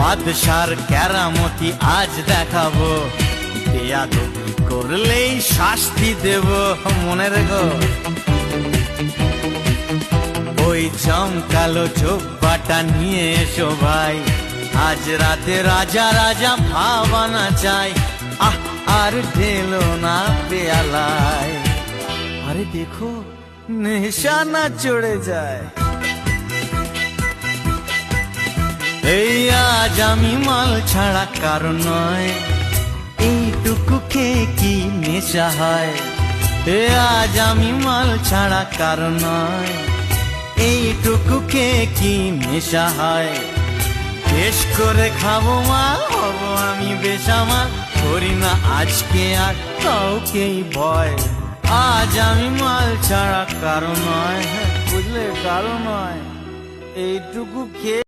বাদশার কেরামতি আজ দেখাবো, বেয়াদবি করলেই শাস্তি দেব, মনে রেখো। ওই জমকালো জব্বাটা নিয়ে এসো ভাই, আজ রাতে রাজা রাজা ভাবানা চাই। আহ আর ঢেলো না পেয়ালায়, আরে দেখো নেশা না চড়ে যায়। এই আজ আমি মাল ছাড়া কারণ নয়, এইটুকু খেয়ে কি নেশা হয়। এ আজ আমি মাল ছাড়া কারণ নয়, এইটুকু খেয়ে কি নেশা হয়। বেশ করে খাবো মাল, হবো আমি বেসামাল, করি না আজকে আর কাউকেই ভয়। আজ আমি মাল ছাড়া কারণ নয়, বুঝলে কারণ নয়, এইটুকু খেয়ে